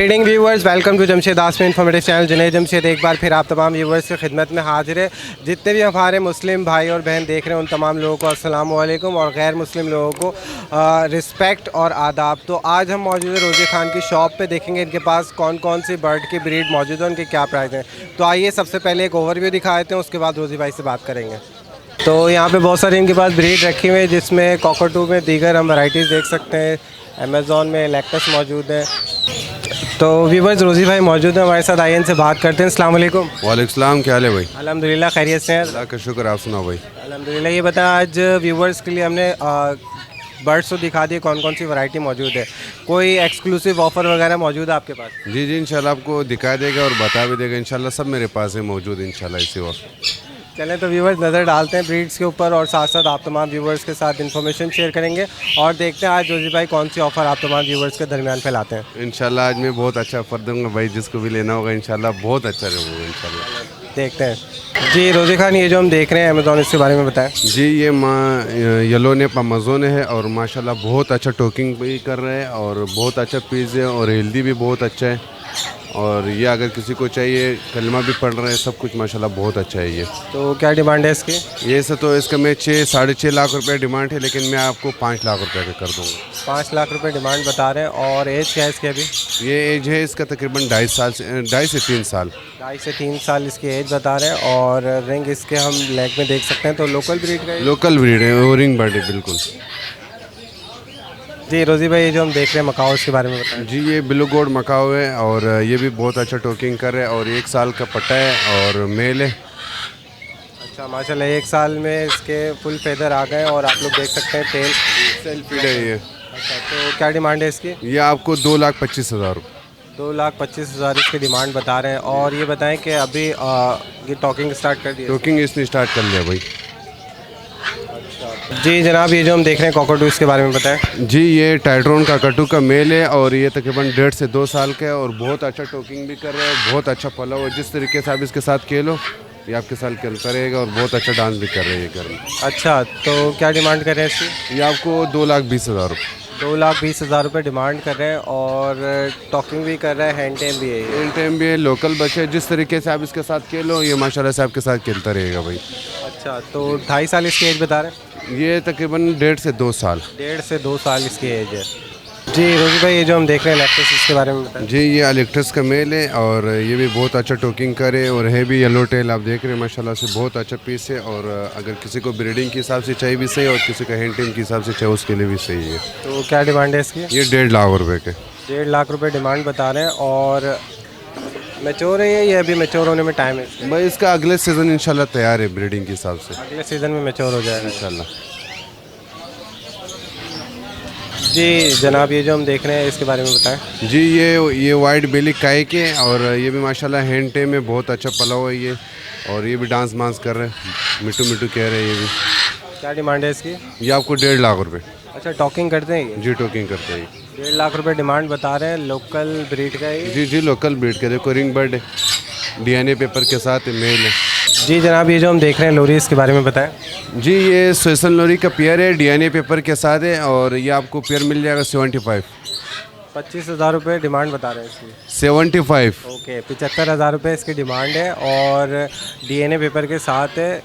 Greeting viewers, welcome to Jamshed Asmi informative channel. Junaid Jamshed एक बार फिर आप तमाम व्यूवर्स की खिदमत में हाजिर है। जितने भी हमारे मुस्लिम भाई और बहन देख रहे हैं उन तमाम लोगों को अस्सलाम वालेकुम और गैर मुस्लिम लोगों को रिस्पेक्ट और आदाब। तो आज हम मौजूद है रोज़ी खान की शॉप पे, देखेंगे इनके पास कौन कौन सी बर्ड की ब्रीड मौजूद है, उनके क्या प्राइस हैं। तो आइए सबसे पहले एक ओवरव्यू दिखा देते हैं, उसके बाद रोज़ी भाई से बात करेंगे। तो यहाँ पे बहुत सारी इनके पास ब्रीड रखी हुई है, जिसमें कॉकटू में दीगर हम वैराइटीज़ देख सकते हैं। अमेज़ॉन में लैक्टस मौजूद है। तो व्यूवर्स, रोज़ी भाई मौजूद है हमारे साथ, आइए इनसे बात करते हैं। अस्सलाम वालेकुम। वालेकुम सलाम, क्या हाल है भाई? अल्हम्दुलिल्लाह खैरियत से हैं। अल्लाह का शुक्र, आप सुनाओ भाई? अल्हम्दुलिल्लाह। ये बताएं, आज व्यूवर्स के लिए हमने बर्ड्स तो दिखा दिए, कौन कौन सी वैरायटी मौजूद है, कोई एक्सक्लूसिव ऑफ़र वगैरह मौजूद है आपके पास? जी जी, इंशाल्लाह आपको दिखा देगा और बता भी देगा इंशाल्लाह, सब मेरे पास है मौजूद इंशाल्लाह इसी वक्त। चलें तो व्यूवर्स नज़र डालते हैं ब्रीड्स के ऊपर और साथ साथ आप तमाम व्यूवर्स के साथ इन्फॉर्मेशन शेयर करेंगे और देखते हैं आज रोज़ी भाई कौन सी ऑफ़र आप तमाम व्यूवर्स के दरमियान फैलाते हैं। इंशाल्लाह आज मैं बहुत अच्छा ऑफर दूंगा भाई, जिसको भी लेना होगा इंशाल्लाह बहुत अच्छा रहेगा इंशाल्लाह। देखते हैं। जी रोज़ी खान, ये जो हम देख रहे हैं अमेज़ॉन, इसके बारे में बताएं। जी, ये येलो नेप अमेज़ोन है और माशाल्लाह बहुत अच्छा टोकिंग भी कर रहे हैं और बहुत अच्छा पीस है और हेल्दी भी बहुत अच्छा है। और ये अगर किसी को चाहिए, कलमा भी पढ़ रहे हैं, सब कुछ माशाल्लाह बहुत अच्छा है ये। तो क्या डिमांड है इसकी? ये से तो इसका मैं 6-6.5 लाख रुपए डिमांड है, लेकिन मैं आपको 5 लाख रुपए का कर दूँगा। 5 लाख रुपए डिमांड बता रहे हैं। और एज क्या है इसकी अभी? ये एज है इसका तकरीबन 2.5 से 3 साल। 2.5 से 3 साल इसकी एज बता रहे हैं। और रिंग इसके हम लेग में देख सकते हैं। तो लोकल ब्रीड का लोकल ब्रीड है, ओरिंग बर्ड है बिल्कुल। जी रोज़ी भाई, ये जो हम देख रहे हैं मकाओ, इसके बारे में बताएं। जी, ये ब्लू गोल्ड मकाओ है और ये भी बहुत अच्छा टोकिंग कर रहा है और 1 साल का पट्टा है और मेल है। अच्छा माशाल्लाह, 1 साल में इसके फुल फेदर आ गए और आप लोग देख सकते हैं टेल सेल्फ फीड है ये। अच्छा, तो क्या डिमांड है इसकी? ये आपको 2,25,000 रुपये। 2,25,000 इसकी डिमांड बता रहे हैं। और ये बताएं कि अभी ये टॉकिंग स्टार्ट कर दी है? टोकिंग इसने स्टार्ट कर लिया भाई। जी जनाब, ये जो हम देख रहे हैं कॉकटू, इसके बारे में बताएं। जी, ये टाइट्रोन का कटू का मेल है और ये तकरीबन 1.5 से 2 साल का है और बहुत अच्छा टोकिंग भी कर रहा है, बहुत अच्छा पला हुआ है। जिस तरीके से आप इसके साथ खेलो, ये आपके साथ खेलता रहेगा और बहुत अच्छा डांस भी कर रही है घर में। अच्छा, तो क्या डिमांड कर रहे हैं इसकी? ये आपको 2,20,000 रुपये। 2,20,000 रुपये डिमांड कर रहे हैं और टॉकिंग भी कर रहा है, हैंड टेम भी है। हैंड टेम भी है, लोकल बच्चे, जिस तरीके से आप इसके साथ खेलो, ये माशाल्लाह से आपके साथ खेलता रहेगा भाई। अच्छा, तो 2.5 साल इसकी एज बता रहे हैं? ये तकरीबन 1.5 से 2 साल। 1.5 से 2 साल इसकी एज है। जी रोज़ी भाई, ये जो हम देख रहे हैं लैक्टस, इसके बारे में बताएं। जी, ये अलेक्टस का मेल है और ये भी बहुत अच्छा टोकिंग करे और है भी येलो टेल, आप देख रहे हैं माशाल्लाह से बहुत अच्छा पीस है। और अगर किसी को ब्रीडिंग के हिसाब से चाहिए भी सही और किसी का हैंड टीम के हिसाब से चाहिए उसके लिए भी सही है। तो क्या डिमांड है इसकी? ये 1.5 लाख रुपए के। 1.5 लाख रुपए डिमांड बता रहे हैं। और मैच्योर है ये अभी मैच्योर होने में टाइम है? भाई इसका अगले सीज़न इंशाल्लाह तैयार है ब्रीडिंग के हिसाब से, अगले सीज़न में मैच्योर हो जाएगा इंशाल्लाह। जी जनाब, ये जो हम देख रहे हैं इसके बारे में बताएं। जी, ये वाइट बेली काय के और ये भी माशाल्लाह हैंड टेम में बहुत अच्छा पला हुआ है ये। और ये भी डांस वांस कर रहे हैं, मिट्टू मिट्टू कह रहे हैं ये भी। क्या डिमांड है इसकी? ये आपको 1.5 लाख रुपए। अच्छा, टॉकिंग करते हैं ये? जी, टोकिंग करते हैं। 1.5 लाख रुपए डिमांड बता रहे हैं। लोकल ब्रीड का है? जी जी, लोकल ब्रीड का, देखो रिंग बर्ड है, DNA पेपर के साथ मेल है। जी जनाब, ये जो हम देख रहे हैं लोरी, इसके बारे में बताएं। जी, ये स्वेसन लोरी का पेयर है, DNA पेपर के साथ है और ये आपको पेयर मिल जाएगा 75। 25,000 रुपये डिमांड बता रहे हैं इसकी? 75। ओके, 75,000 रुपये इसकी डिमांड है और DNA पेपर के साथ है।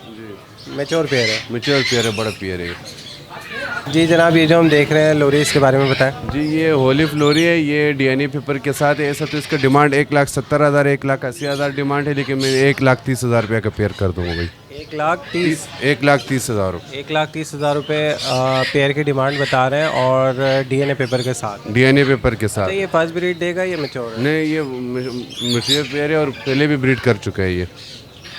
मैच्योर पेयर है? मैच्योर पेयर है, बड़ा पेयर है। जी जनाब, ये जो हम देख रहे हैं लोरी, इसके बारे में बताएं। जी, ये होली फ्लोरी है, ये DNA पेपर के साथ है। ऐसा तो इसका डिमांड 1,70,000 1,80,000 डिमांड है, लेकिन मैं 1,30,000 रुपये का पेयर कर दूँगा भाई। 1,30,000? 1,30,000 रुपये। 1,30,000 रुपये पेयर की डिमांड बता रहे हैं और DNA पेपर के साथ? DNA पेपर के साथ। तो ये फर्स्ट ब्रीड देगा या मैच्योर है? नहीं, ये मैच्योर पेयर है और पहले भी ब्रीड कर चुका है ये।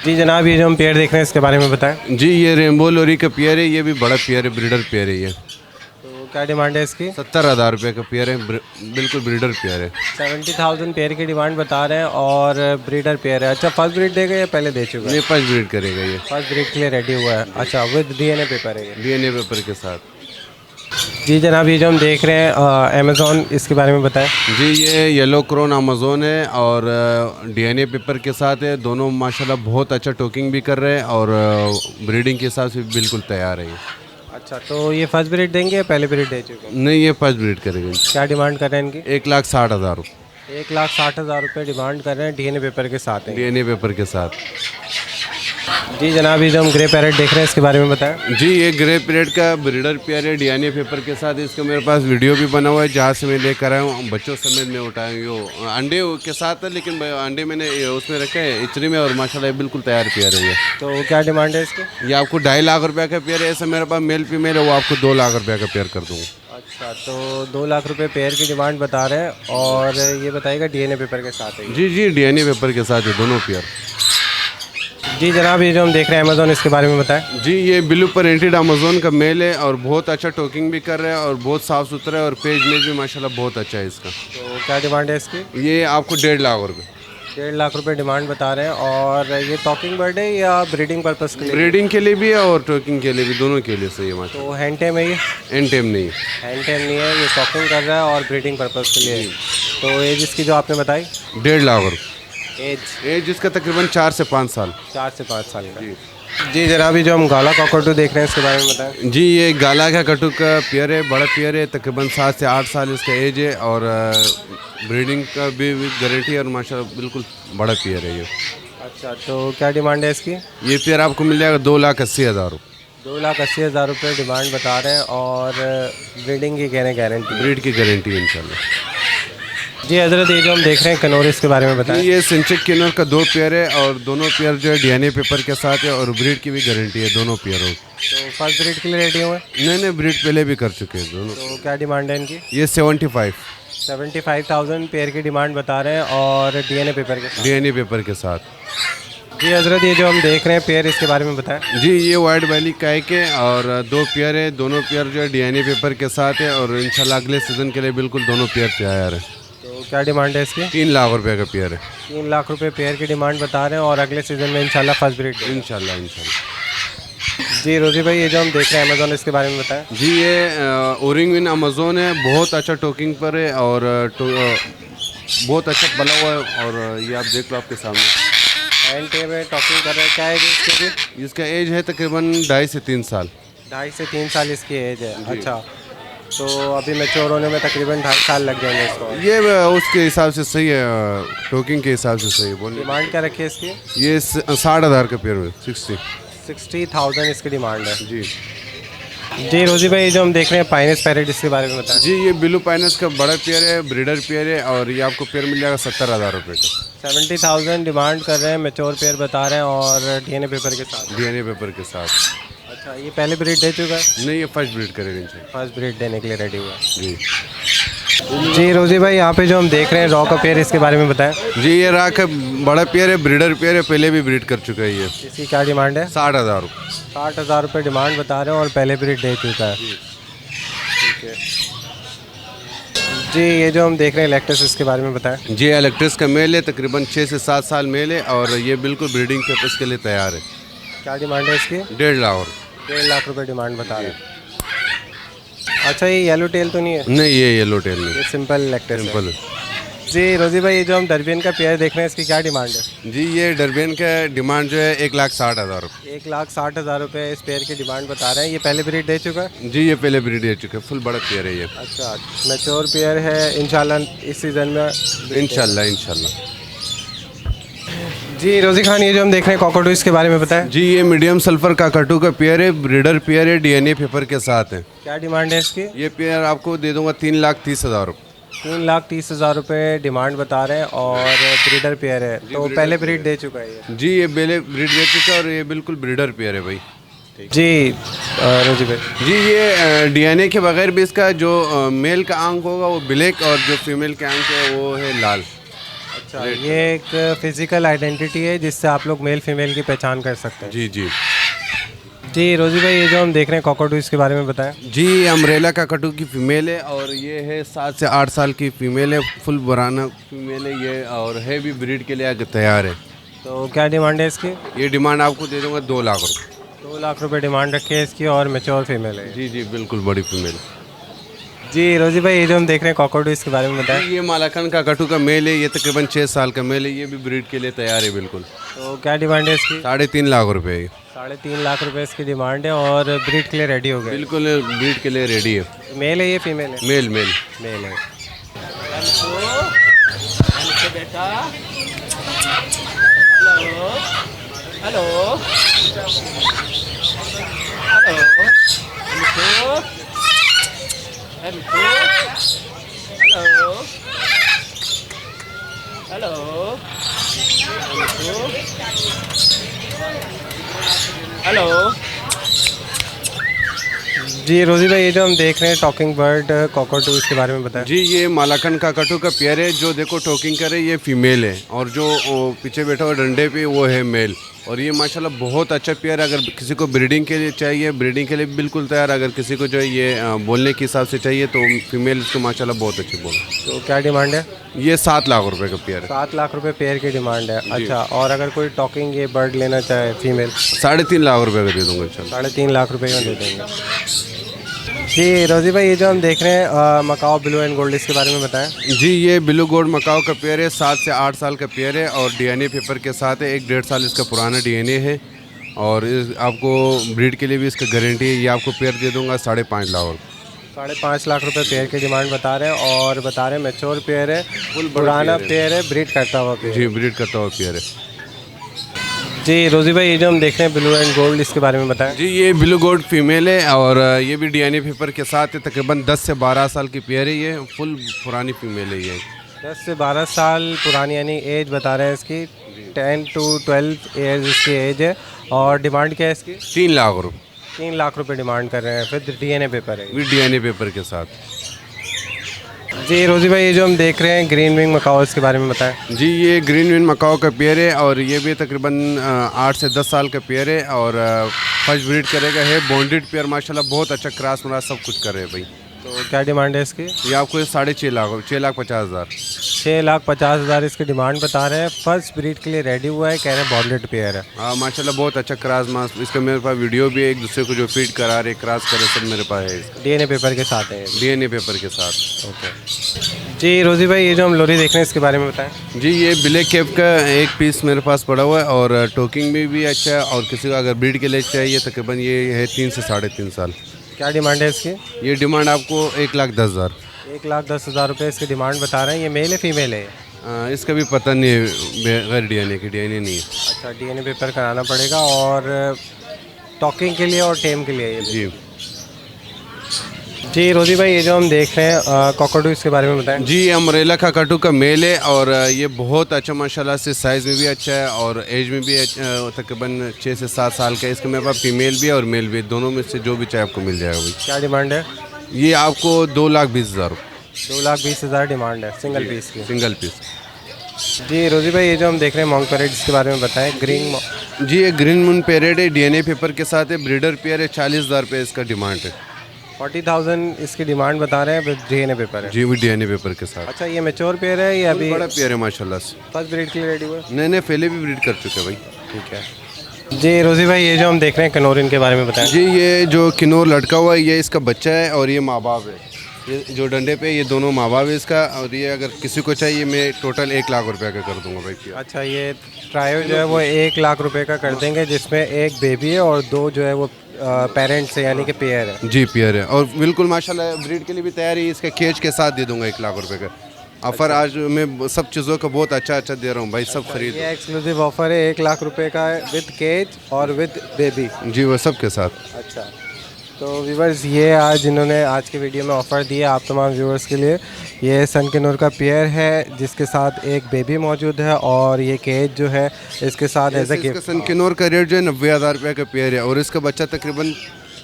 जी जनाब, ये जो हम पेयर देख रहे हैं इसके बारे में बताएं। जी, ये रेनबो लोरी का पेयर है, ये भी बड़ा पेयर है, ब्रीडर पेयर है ये। तो क्या डिमांड है इसकी? 70,000 रुपये का पेयर है, बिल्कुल ब्रीडर पेयर है। 70,000 पेयर की डिमांड बता रहे हैं और ब्रीडर पेयर है। अच्छा, फर्स्ट ब्रीड देगा या पहले दे चुका है? ये फर्स्ट ब्रीड करेगा ये। फर्स्ट ब्रीड के लिए रेडी हुआ है। अच्छा, विद DNA पेपर है ये? DNA पेपर के साथ। जी जनाब, ये जो हम देख रहे हैं अमेज़ॉन, इसके बारे में बताएं। जी, ये येलो क्रोन अमेज़ोन है और DNA पेपर के साथ है। दोनों माशाल्लाह बहुत अच्छा टोकिंग भी कर रहे हैं और ब्रीडिंग के हिसाब से बिल्कुल तैयार है ये। अच्छा, तो ये फर्स्ट ब्रीड देंगे या पहले ब्रीड दे चुके हैं? नहीं, ये फर्स्ट ब्रीड करेंगे। क्या डिमांड कर रहे हैं इनकी? 1,60,000 रुपये। 1,60,000 रुपये डिमांड कर रहे हैं, डीएनए पेपर के साथ है। डीएनए पेपर के साथ। जी जनाब, ये जो हम ग्रे पैरेट देख रहे हैं इसके बारे में बताएं। जी ये ग्रे पीरियड का ब्रीडर पेयर है डीएनए पेपर के साथ। इसका मेरे पास वीडियो भी बना हुआ है जहाँ से मैं लेकर आया हूँ, बच्चों समेत मैं उठाया हूँ। यो अंडे के साथ है, लेकिन अंडे मैंने उसमें रखे हैं इचरी में, और माशाल्लाह बिल्कुल तैयार पेयर है ये। तो क्या डिमांड है इसकी? ये आपको 2.5 लाख रुपये का पेयर है। ऐसा मेरे पास मेल फीमेल है, वो आपको 2 लाख रुपये का पेयर कर दूँगा। अच्छा, तो 2 लाख रुपए पेयर की डिमांड बता रहे हैं, और ये बताइएगा डीएनए पेपर के साथ है। जी डीएनए पेपर के साथ है दोनों पेयर। जी जनाब, ये जो हम देख रहे हैं अमेज़ॉन, इसके बारे में बताएं। जी ये ब्लू प्रिंटेड अमेज़ॉन का मेल है, और बहुत अच्छा टोकिंग भी कर रहा है, और बहुत साफ़ सुथरा है, और पेज में भी माशाल्लाह बहुत अच्छा है इसका। तो क्या डिमांड है इसकी? ये आपको 1.5 लाख रुपये। 1.5 लाख रुपए डिमांड बता रहे हैं। और ये टॉकिंग बर्ड है या ब्रीडिंग पर्पस के लिए? ब्रीडिंग के लिए भी है और टोकिंग के लिए भी, दोनों के लिए सही है माशाल्लाह। तो हैंड टेम है ये? एंड टाइम नहीं है। हैंड टेम नहीं है, ये टॉकिंग कर रहा है और ब्रीडिंग पर्पस के लिए। तो एज इसकी जो आपने बताई? 1.5 लाख रुपये एज एज इसका तकरीबन 4 से 5 साल। 4 से 5 साल का। जी जनाब, ये जो हम गाला कॉकटू देख रहे हैं इसके बारे में बताएं। जी ये गाला का कटू का पेयर है, बड़ा पेयर है, तकरीबन 7 से 8 साल इसका एज है, और ब्रीडिंग का भी गारंटी है, और माशाल्लाह बिल्कुल बड़ा पेयर है ये। अच्छा, तो क्या डिमांड है इसकी? ये पेयर आपको मिल जाएगा 2,80,000 रुपये। 2,80,000 रुपये डिमांड बता रहे हैं, और ब्रीडिंग की गारंटी? ब्रीड की गारंटी है इंशाल्लाह। जी हज़रत, ये जो हम देख रहे हैं कनोर, इसके बारे में बताएं। ये सिंचिक किनर का 2 पेयर है, और दोनों पेयर जो है डीएनए पेपर के साथ है, और ब्रीड की भी गारंटी है दोनों पेयरों। तो फर्स्ट ब्रीड के लिए रेडी हुए? नहीं ब्रीड पहले भी कर चुके हैं दोनों। तो क्या डिमांड है इनकी? ये 75,000 पेयर की डिमांड बता रहे हैं, और डीएनए पेपर के साथ? डीएनए पेपर के साथ। जी हज़रत, ये जो हम देख रहे हैं पेयर, इसके बारे में बताएं। जी ये वाइट वैली काय के, और 2 पेयर है, दोनों पेयर जो है डीएनए पेपर के साथ है, और इंशाल्लाह अगले सीज़न के लिए बिल्कुल दोनों पेयर तैयार है। तो क्या डिमांड है इसकी? 3 लाख रुपये का पेयर है। 3 लाख रुपए पेयर की डिमांड बता रहे हैं, और अगले सीज़न में इंशाल्लाह फर्स्ट ब्रीड। इंशाल्लाह। जी रोज़ी भाई, ये जो हम देख रहे हैं अमेज़ॉन, इसके बारे में बताएं। जी ये ओरिंग विन अमेज़ोन है, बहुत अच्छा टोकिंग पर है, और बहुत अच्छा पला हुआ है, और ये आप देख लो आपके सामने। हैंड टेप है, टॉकिंग कर रहे हैं। क्या एज है इसकी भी? इसका एज है तकरीबन 2.5 से 3 साल। 2.5 से 3 साल इसकी एज है। अच्छा, तो अभी मैच्योर होने में तकरीबन 2.5 साल लग जाएंगे इसको। ये उसके हिसाब से सही है, टोकिंग के हिसाब से सही है। बोलिए डिमांड क्या रखी है इसकी? ये 60,000 का पेयर है। 60,000 इसकी डिमांड है। जी जी रोज़ी भाई, ये जो हम देख रहे हैं पाइनस पैरेट, इसके बारे में बताएं। जी ये ब्लू पाइनस का बड़ा पेयर है, ब्रीडर पेयर है, और ये आपको पेयर मिल जाएगा 70,000 रुपये का। 70,000 डिमांड कर रहे हैं, मैच्योर पेयर बता रहे हैं, और डीएनए पेपर के साथ? डीएनए पेपर के साथ। अच्छा, ये पहले ब्रीड दे चुका है? नहीं, ये फर्स्ट ब्रीड करेगा इंशाल्लाह। फर्स्ट ब्रीड देने के लिए रेडी हुआ है। जी जी रोज़ी भाई, यहाँ पे जो हम देख रहे हैं रॉ का पेयर, इसके बारे में बताएं। जी ये राख है, बड़ा पेयर है, ब्रीडर पेयर है, पहले भी ब्रीड कर चुका है ये। इसकी क्या डिमांड है? 60,000 रुपये। 60,000 रुपये डिमांड बता रहे हैं, और पहले ब्रीड दे चुका है। ठीक है जी, ये जो हम देख रहे हैं लैक्टस, इसके बारे में बताएं। जी इलेक्ट्रिस का मेल है, तकरीबन 6 से 7 साल मेल है, और ये बिल्कुल ब्रीडिंग पर्पज़ के लिए तैयार है। क्या डिमांड है इसकी? 1.5 लाख रुपये। 1.5 लाख रुपये डिमांड बता रहे हैं। अच्छा, ये येलो टेल तो नहीं है? नहीं, ये येलो टेल नहीं, ये सिंपल लैक्टस है। सिंपल है। जी रोज़ी भाई, ये जो हम डरबियन का पेयर देख रहे हैं, इसकी क्या डिमांड है? जी ये डरबियन का डिमांड जो है 1,60,000 रुपये। 1,60,000 रुपये इस पेयर की डिमांड बता रहे हैं। ये पहले ब्रीड दे चुका है? जी ये पहले ब्रीड दे चुके हैं, फुल बड़ा पेयर है ये। अच्छा, मैच्योर पेयर है, इंशाल्लाह इस सीज़न में। इंशाल्लाह। जी रोज़ी खान, ये जो हम देख रहे हैं कॉकटू, इसके बारे में बताएं। जी ये मीडियम सल्फर का कटू का पेयर है, ब्रीडर पेयर है, डीएनए पेपर के साथ है। क्या डिमांड है इसकी? ये पेयर आपको दे दूंगा 3,30,000 रुपये। 3,30,000 रुपये डिमांड बता रहे हैं, और ब्रीडर पेयर है, तो पहले ब्रीड दे चुका है ये? जी ये पहले ब्रीड दे चुका है, और ये बिल्कुल ब्रीडर पेयर है भाई। जी रोज़ी भाई, जी ये डीएनए के बगैर भी इसका जो मेल का आंख होगा वो ब्लैक, और जो फीमेल का आंख है वो है लाल। अच्छा, ये एक फिजिकल आइडेंटिटी है जिससे आप लोग मेल फीमेल की पहचान कर सकते हैं। जी जी रोज़ी भाई, ये जो हम देख रहे हैं कॉकटू, इसके बारे में बताएं। जी अम्ब्रेला का कटू की फ़ीमेल है, और ये है 7 से 8 साल की फ़ीमेल है, फुल बुराना फीमेल है ये, और है भी ब्रीड के लिए आगे तैयार है। तो क्या डिमांड है इसकी? ये डिमांड आपको दे दूंगा 2 लाख रुपये। 2 लाख रुपये डिमांड रखी है इसकी, और मैच्योर फीमेल है। जी बिल्कुल बड़ी फीमेल। जी रोज़ी भाई, ये जो हम देख रहे हैं कॉकटू, इसके बारे में बताएं। ये मालाकन का कटू का मेल है, ये तकरीबन 6 साल का मेल है, ये भी ब्रीड के लिए तैयार है बिल्कुल। तो क्या डिमांड है इसकी? 3.5 लाख रुपये है। 3.5 लाख रुपये इसकी डिमांड है, और ब्रीड के लिए रेडी हो गए? बिल्कुल ब्रीड के लिए रेडी है। मेल है ये फीमेल है? मेल मेल है। बेटा, हेलो हेलो हेलो, मिठू, है मिठू, हेलो हेलो, मिठू, हेलो। जी रोजी भाई, ये जो हम देख रहे हैं टॉकिंग बर्ड कॉकटू, इसके बारे में बताएं। जी ये मालाकन काकटू का पेयर है, जो देखो टोकिंग करे ये फीमेल है, और जो पीछे बैठा हुआ डंडे पे वो है मेल। और ये माशाल्लाह बहुत अच्छा पेयर है। अगर किसी को ब्रीडिंग के लिए चाहिए, ब्रीडिंग के लिए भी बिल्कुल तैयार। अगर किसी को जो है ये बोलने के हिसाब से चाहिए तो फीमेल इसको माशाल्लाह बहुत अच्छी बोल। तो क्या डिमांड है? ये 7 लाख रुपए का पेयर है। 7 लाख रुपए पेयर की डिमांड है। अच्छा, और अगर कोई टॉकिंग ये बर्ड लेना चाहे फीमेल? 3.5 लाख रुपए का दे दूंगा इंशाल्लाह। 3.5 लाख रुपए में दे देंगे। जी रोजी भाई, ये जो हम देख रहे हैं मकाओ ब्लू एंड गोल्ड, इसके बारे में बताएं। जी ये ब्लू गोल्ड मकाओ का पेयर है, 7 से 8 साल का पेयर है, और डीएनए पेपर के साथ है। 1-1.5 साल इसका पुराना डीएनए है, और आपको ब्रीड के लिए भी इसका गारंटी है। ये आपको पेयर दे दूंगा 5.5 लाख। 5.5 लाख रुपए पेयर की डिमांड बता रहे हैं, और बता रहे हैं मैच्योर पेयर है, फुल पुराना पेयर है, ब्रीड करता हुआ पेयर। जी ब्रीड करता हुआ पेयर है। जी रोजी भाई, ये जो हम देख रहे हैं ब्लू एंड गोल्ड, इसके बारे में बताएं। जी ये ब्लू गोल्ड फीमेल है, और ये भी डीएनए पेपर के साथ है। तकरीबन 10 से 12 साल की पेयर है, ये फुल पुरानी फीमेल है ये। 10 से 12 साल पुरानी, यानी एज बता रहे हैं इसकी 10 to 12 ईयर्स इसकी एज है। और डिमांड क्या है इसकी? 3 लाख रुपये। 3 लाख रुपए डिमांड कर रहे हैं, फिर डीएनए पेपर है। विद डीएनए पेपर के साथ। जी रोजी भाई, ये जो हम देख रहे हैं ग्रीन विंग मकाओ, इसके बारे में बताएं। जी ये ग्रीन विन मकाओ का पेयर है, और ये भी तकरीबन 8 से 10 साल का पेयर है, और फर्स्ट ब्रीड करेगा है। बॉन्डेड पेयर माशाल्लाह बहुत अच्छा क्रॉस मरास सब कुछ कर रहे हैं भाई। तो क्या डिमांड है इसकी? ये आपको 6.5 लाख, 6,50,000। 6,50,000 इसकी डिमांड बता रहे हैं। फर्स्ट ब्रीड के लिए रेडी हुआ है, कह रहे हैं बॉन्डेड पेयर है। हाँ माशाल्लाह बहुत अच्छा क्रॉस मास। इसका मेरे पास वीडियो भी है, एक दूसरे को जो फीड करा रहे, क्रॉस करे, सब मेरे पास है। डीएनए पेपर के साथ है। डीएनए पेपर के साथ। ओके। जी रोजी भाई, ये जो हम लोरी देख रहे हैं, इसके बारे में बताएं। जी ये ब्लैक कैप का एक पीस मेरे पास पड़ा हुआ है, और टोकिंग में भी अच्छा है। और किसी को अगर ब्रीड के लिए चाहिए, तकरीबन ये है 3 से 3.5 साल। क्या डिमांड है इसकी? ये डिमांड आपको 1,10,000। 1,10,000 रुपये इसकी डिमांड बता रहे हैं। ये मेल है फीमेल है? इसका भी पता नहीं है, बगैर डीएनए की, डीएनए नहीं है। अच्छा, डीएनए पेपर कराना पड़ेगा। और टॉकिंग के लिए और टेम के लिए ये? जी जी रोजी भाई, ये जो हम देख रहे हैं कॉकटू, इसके बारे में बताएं। जी ये अमरेला काकटू का मेल है, और ये बहुत अच्छा माशाल्लाह से साइज़ में भी अच्छा है, और एज में भी तकरीबन 6 से 7 साल का है। इसके मेरे पास फीमेल भी है और मेल भी है, दोनों में से जो भी चाहे आपको मिल जाएगा भाई। क्या डिमांड है? ये आपको 2,20,000। 2,20,000 डिमांड है सिंगल पीस की। Single piece. जी रोजी भाई, ये जो हम देख रहे हैं मॉन्क पैरेट, इसके बारे में बताएं। जी ये ग्रीन मून पेरेड है, डीएनए पेपर के साथ है, ब्रीडर पेयर है। 40,000 रुपये इसका डिमांड है। 40,000 इसकी डिमांड बता रहे हैं, विद डीएनए पेपर है। जी भी डीएनए पेपर के साथ। अच्छा, ये मैच्योर पेयर है या अभी? बड़ा पेयर है माशाल्लाह से। फर्स्ट ब्रीड के लिए रेडी हुआ है? नहीं पहले भी ब्रीड कर चुके हैं भाई। ठीक है। जी रोजी भाई, ये जो हम देख रहे हैं कनोरिन के बारे में बताएं। जी ये जो किन्नौर लटका हुआ है, ये इसका बच्चा है, और ये माँ बाप है। ये जो डंडे पे, ये दोनों माँ बाप है इसका। और ये अगर किसी को चाहिए, मैं टोटल 1 लाख रुपये का कर दूंगा भाई। अच्छा, ये ट्रायो जो है वो 1 लाख रुपए का कर देंगे, जिसमें एक बेबी है और 2 जो है वो पेरेंट्स है, यानी कि पेयर है। जी पेयर है, और बिल्कुल माशाल्लाह ब्रीड के लिए भी तैयार है। इसका केज के साथ दे दूंगा 1 लाख रुपये का ऑफर। आज मैं सब चीज़ों का बहुत अच्छा दे रहा हूँ भाई, सब खरीद। ये एक्सक्लूसिव ऑफर है, 1 लाख रुपए का विद केज और विद बेबी। जी वो सब के साथ। अच्छा, तो व्यूवर्स, ये आज जिन्होंने आज के वीडियो में ऑफ़र दिया आप तमाम व्यूवर्स के लिए, ये सन किन्नौर का पेयर है, जिसके साथ एक बेबी मौजूद है, और ये केज जो है इसके साथ एज ए गिफ्ट। सन किन्नौर का रेट जो है 90,000 रुपये का पेयर है, और इसका बच्चा तकरीबन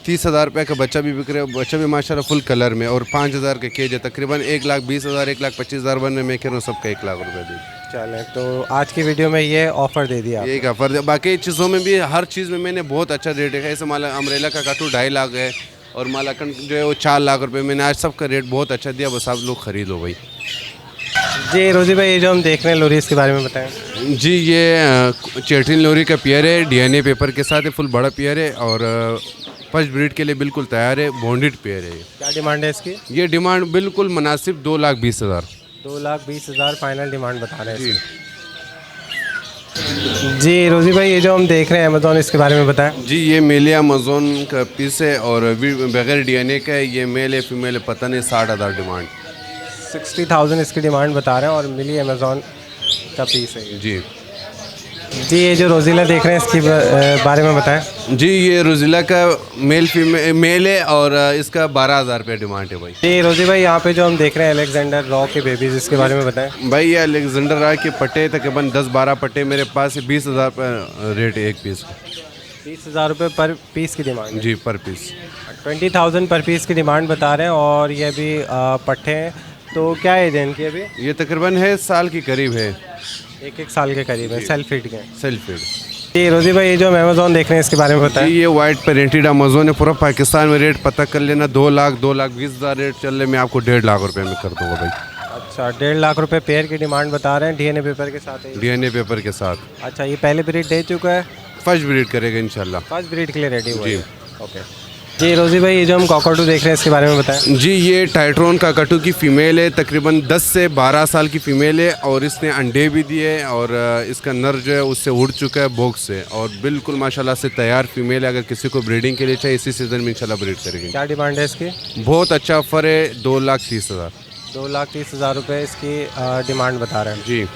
30,000 रुपये का बच्चा भी बिक रहा है। बच्चा भी माशाल्लाह फुल कलर में, और 5,000 का केज है। तकरीबन 1,20,000 1,25,000 बनने में कह रहा हूँ, सबका 1 लाख रुपये दी। चलें, तो आज की वीडियो में ये ऑफ़र दे दिया। एक ऑफर दे। बाकी चीज़ों में भी, हर चीज़ में मैंने बहुत अच्छा रेट है। ऐसे अमरेला का काटू 2.5 लाख है, और मालाकन जो है वो 4 लाख रुपए। मैंने आज सबका रेट बहुत अच्छा दिया, बस आप लोग खरीदो भाई। जी रोजी भाई, ये जो हम देख रहे हैं लोरी, इसके बारे में बताएं। जी ये चेटरिन लोरी का पेयर है, डीएनए पेपर के साथ है, फुल बड़ा पेयर है, और फर्स्ट ब्रीड के लिए बिल्कुल तैयार है। बॉन्डेड पेयर है। क्या डिमांड है इसकी? ये डिमांड बिल्कुल मुनासिब 2,20,000। 2,20,000 फाइनल डिमांड बता रहे हैं। जी रोजी भाई, ये जो हम देख रहे हैं अमेज़ॉन, इसके बारे में बताएं। जी ये मेल अमेज़ॉन का पीस है, और बगैर डीएनए का है। ये मेल है फीमेल है पता नहीं, 60,000 डिमांड। 60,000 इसकी डिमांड बता रहे हैं, और मिली अमेज़ॉन का पीस है ये। जी जी ये जो रोज़ीला देख रहे हैं इसके बारे में बताएं। जी, ये रोज़िला का मेल है और इसका 12,000 रुपये डिमांड है भाई। जी रोज़ी भाई यहाँ पे जो हम देख रहे हैं अलेक्जेंडर रॉ के बेबीज़, इसके बारे में बताएं। भाई ये अलेक्जेंडर रॉ के पट्टे तकरीबन 10-12 पट्टे मेरे पास है। 20,000 रेट है एक पीस का। 20,000 रुपये पर पीस की डिमांड। जी पर पीस 20,000 पर पीस की डिमांड बता रहे हैं। और ये भी पट्टे हैं, तो क्या एज है इनकी अभी? ये तकरीबन है साल के करीब है। एक साल के करीब है, सेल्फ फीड के। Self feed. जी रोज़ी भाई ये जो हम अमेज़ॉन देख रहे हैं इसके बारे में बताएं। जी ये वाइट पेरेंटेड अमेज़ोन है, पूरा पाकिस्तान में रेट पता कर लेना। 2,20,000 रेट चल रहे, मैं आपको 1.5 लाख रुपए में कर दूंगा भाई। अच्छा 1.5 लाख रुपए पेयर की डिमांड बता रहे हैं, डीएनए पेपर के साथ है। डीएनए पेपर के साथ। अच्छा ये पहले ब्रीड दे चुका है? फर्स्ट ब्रीड करेगा इंशाल्लाह। फर्स्ट ब्रीड के लिए रेडी हुआ जी। है। ओके जी रोज़ी भाई ये जो हम कॉकटू देख रहे हैं इसके बारे में बताएं। जी ये टाइट्रोन काकटू की फ़ीमेल है, तकरीबन 10 से 12 साल की फ़ीमेल है और इसने अंडे भी दिए और इसका नर जो है उससे उड़ चुका है बोग से और बिल्कुल माशाल्लाह से तैयार फ़ीमेल है। अगर किसी को ब्रीडिंग के लिए चाहिए इसी सीज़न में इंशाल्लाह ब्रीड करेंगे। क्या डिमांड है इसकी? बहुत अच्छा ऑफर है, 2,30,000। 2,30,000 रुपये इसकी डिमांड बता रहे हैं। जी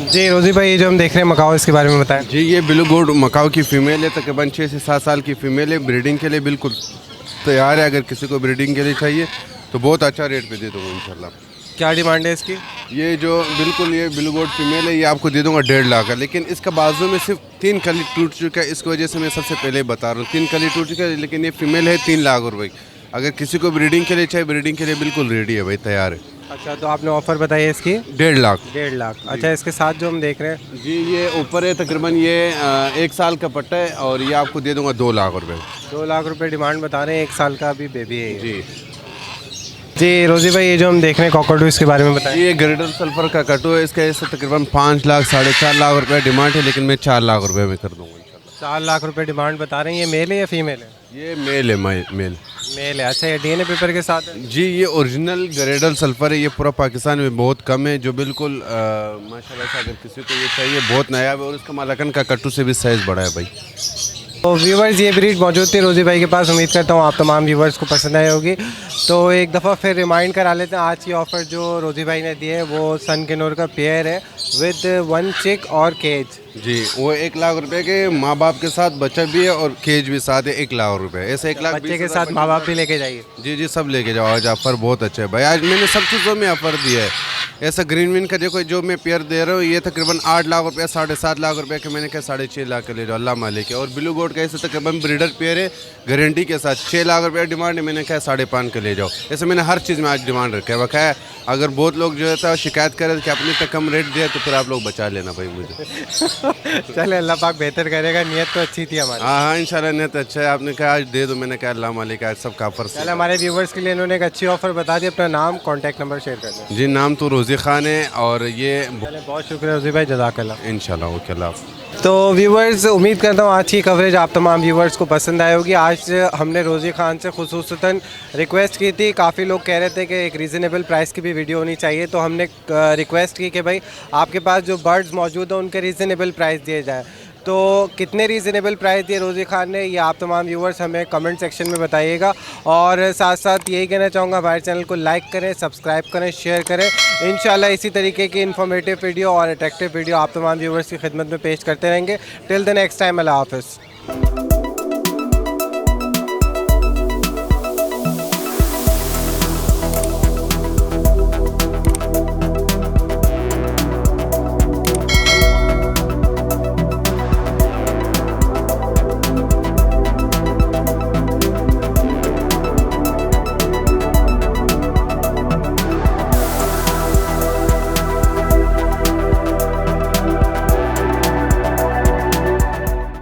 जी रोज़ी भाई ये जो हम देख रहे हैं मकाओ, इसके बारे में बताएं। जी ये ब्लू गोल्ड मकाओ की फ़ीमेल है, तकरीबन 6 से 7 साल की फ़ीमेल है। ब्रीडिंग के लिए बिल्कुल तैयार है। अगर किसी को ब्रीडिंग के लिए चाहिए तो बहुत अच्छा रेट पे दे दूँगा इंशाल्लाह। क्या डिमांड है इसकी? ये जो बिल्कुल ये ब्लू गोल्ड फीमेल है, ये आपको दे दूंगा 1.5 लाख का। लेकिन इसका बाजू में सिर्फ 3 कली टूट चुका है, इसकी वजह से मैं सबसे पहले बता रहा हूँ 3 कली टूट चुका है। लेकिन ये फीमेल है 3 लाख रुपए। अगर किसी को ब्रीडिंग के लिए चाहिए, ब्रीडिंग के लिए बिल्कुल रेडी है भाई, तैयार है। अच्छा तो आपने ऑफ़र बताई है इसकी? 1.5 लाख। 1.5 लाख। अच्छा इसके साथ जो हम देख रहे हैं। जी ये ऊपर है, तकरीबन ये 1 साल का पट्टा है और ये आपको दे दूंगा 2 लाख रुपए। 2 लाख रुपए डिमांड बता रहे हैं, 1 साल का अभी बेबी है ये। जी जी रोज़ी भाई ये जो हम देख रहे हैं कॉकटू, इसके बारे में बताएं। ये ग्रेडल सल्फर का कटो है, इसका ऐसा तकरीबन 5 लाख 4.5 लाख रुपए डिमांड है, लेकिन मैं 4 लाख रुपए में कर दूंगा इंशाल्लाह। 4 लाख रुपए डिमांड बता रहे हैं। ये मेल है या फीमेल है? ये मेल है, मेल। मेल है। अच्छा ये डीएनए पेपर के साथ है? जी ये ओरिजिनल ग्रेडल सल्फर है, ये पूरा पाकिस्तान में बहुत कम है, जो बिल्कुल माशाल्लाह से अगर किसी को ये चाहिए बहुत नया है और इसका मालकन का कट्टू से भी साइज़ बड़ा है भाई। तो व्यूवर्स ये ब्रीड मौजूद थी रोज़ी भाई के पास। उम्मीद करता हूँ आप तमाम व्यूवर्स को पसंद आई होगी। तो एक दफ़ा फिर रिमाइंड करा लेते हैं, आज की ऑफ़र जो रोज़ी भाई ने दी है वो सन के नूर का पेयर है विद 1 चिक और केज। जी वो 1 लाख रुपए के माँ बाप के साथ बच्चा भी है और केज भी साथ है, 1 लाख रुपए। ऐसे 1 लाख बच्चे के साथ माँ बाप भी लेके जाइए। जी सब लेके जाओ। आज ऑफर बहुत अच्छा है भाई, आज मैंने सब चीज़ों में ऑफर दिया है। ऐसा ग्रीन विन का देखो जो मैं पेयर दे रहा हूँ, ये तकरीबन 8 लाख रुपये 7.5 लाख रुपए के मैंने कहा 6.5 लाख के ले जाओ, अल्लाह मालिक है। और ब्लू गोल्ड का ऐसे तकरीबन ब्रीडर पेयर है गारंटी के साथ, 6 लाख रुपये डिमांड है, मैंने कहा 5.5 के ले जाओ। ऐसे मैंने हर चीज़ में आज डिमांड रखा है। बकाया अगर बहुत लोग जो है शिकायत करें कि अपने तक कम रेट दिया तो फिर आप लोग बचा लेना भाई मुझे। चले अल्लाह पाक बेहतर करेगा। नियत तो अच्छी थी हमारी। हाँ इंशाल्लाह नियत अच्छा है। आपने कहा आज दे दो, मैंने कहा अल्लाह मालिक आज सब काफर से। चले हमारे व्यूवर्स के लिए इन्होंने एक अच्छी ऑफ़र बता दी। अपना नाम कॉन्टैक्ट नंबर शेयर कर दें। जी नाम तो रोज़ी खान है और ये चले बहुत शुक्रिया रोज़ी भाई, जज़ाकल्लाह। इंशाल्लाह ओके अल्लाह। तो व्यूवर्स उम्मीद करता हूँ आज की कवरेज आप तमाम व्यूवर्स को पसंद आई होगी। आज हमने रोज़ी ख़ान से खुसूसतन रिक्वेस्ट की थी, काफ़ी लोग कह रहे थे कि एक रीज़नेबल प्राइस की भी वीडियो होनी चाहिए, तो हमने रिक्वेस्ट की कि भाई आपके पास जो बर्ड्स मौजूद हैं उनके रीज़नेबल प्राइस दिए जाएँ। तो कितने रीज़नेबल प्राइस दिए रोज़ी ख़ान ने, ये आप तमाम व्यूवर्स हमें कमेंट सेक्शन में बताइएगा। और साथ साथ यही कहना चाहूँगा हमारे चैनल को लाइक करें, सब्सक्राइब करें, शेयर करें। इंशाल्लाह इसी तरीके की इन्फॉर्मेटिव वीडियो और अट्रैक्टिव वीडियो आप तमाम व्यूवर्स की खिदमत में पेश करते रहेंगे। टिल द नेक्स्ट टाइम, अल्लाह हाफ़िज़।